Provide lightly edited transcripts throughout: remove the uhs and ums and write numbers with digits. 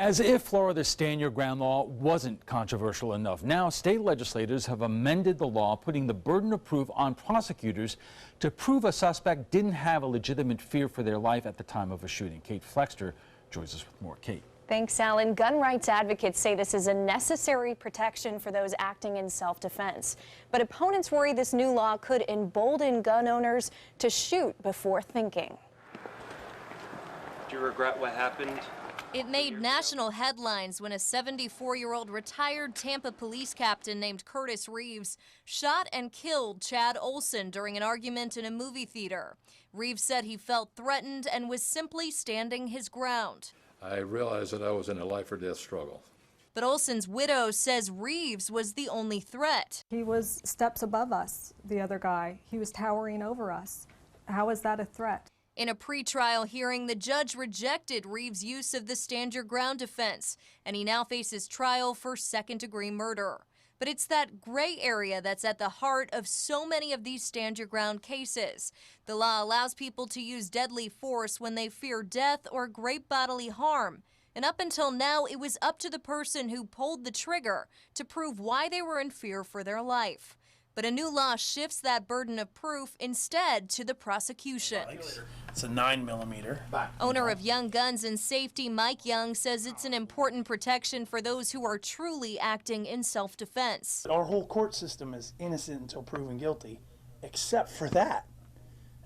As if Florida's Stand Your Ground law wasn't controversial enough, now state legislators have amended the law, putting the burden of proof on prosecutors to prove a suspect didn't have a legitimate fear for their life at the time of a shooting. Kate Flexter joins us with more. Kate. Thanks, Alan. Gun rights advocates say this is a necessary protection for those acting in self-defense. But opponents worry this new law could embolden gun owners to shoot before thinking. Do you regret what happened? It made national headlines when a 74-year-old retired Tampa police captain named Curtis Reeves shot and killed Chad Olson during an argument in a movie theater. Reeves said he felt threatened and was simply standing his ground. I realized that I was in a life or death struggle. But Olson's widow says Reeves was the only threat. He was steps above us, the other guy. He was towering over us. How is that a threat? In a pretrial hearing, the judge rejected Reeves' use of the stand your ground defense, and he now faces trial for second-degree murder. But it's that gray area that's at the heart of so many of these stand your ground cases. The law allows people to use deadly force when they fear death or great bodily harm. And up until now, it was up to the person who pulled the trigger to prove why they were in fear for their life. But a new law shifts that burden of proof instead to the prosecution. It's a 9mm. Owner of Young Guns and Safety, Mike Young, says it's an important protection for those who are truly acting in self-defense. Our whole court system is innocent until proven guilty, except for that.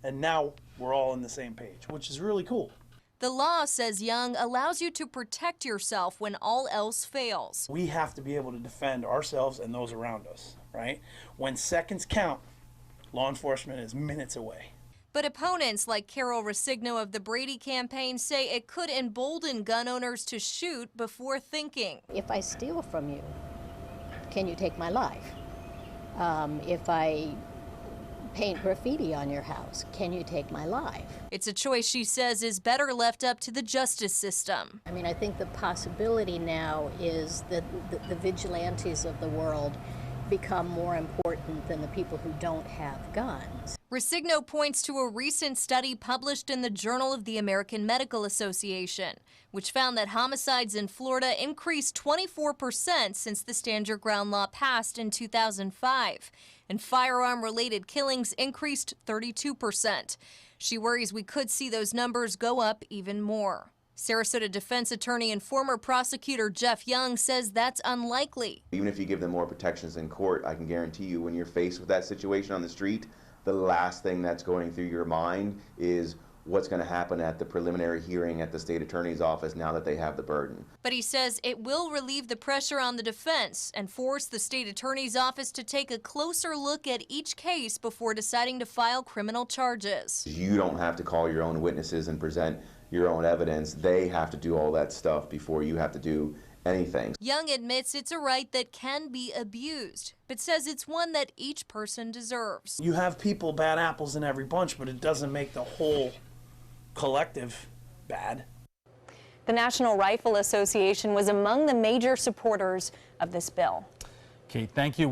And now we're all on the same page, which is really cool. The law, says Young, allows you to protect yourself when all else fails. We have to be able to defend ourselves and those around us, right? When seconds count, law enforcement is minutes away. But opponents like Carol Rosigno of the Brady campaign say it could embolden gun owners to shoot before thinking. If I steal from you, can you take my life? If I paint graffiti on your house, can you take my life? It's a choice she says is better left up to the justice system. I mean, I think the possibility now is that the vigilantes of the world become more important than the people who don't have guns. Rosigno points to a recent study published in the Journal of the American Medical Association, which found that homicides in Florida increased 24% since the Stand Your Ground law passed in 2005, and firearm-related killings increased 32%. She worries we could see those numbers go up even more. Sarasota defense attorney and former prosecutor Jeff Young says that's unlikely. Even if you give them more protections in court, I can guarantee you when you're faced with that situation on the street, the last thing that's going through your mind is what's going to happen at the preliminary hearing at the state attorney's office now that they have the burden. But he says it will relieve the pressure on the defense and force the state attorney's office to take a closer look at each case before deciding to file criminal charges. You don't have to call your own witnesses and present your own evidence. They have to do all that stuff before you have to do anything. Young admits it's a right that can be abused, but says it's one that each person deserves. You have people, bad apples in every bunch, but it doesn't make the whole collective bad. The National Rifle Association was among the major supporters of this bill. Kate, thank you.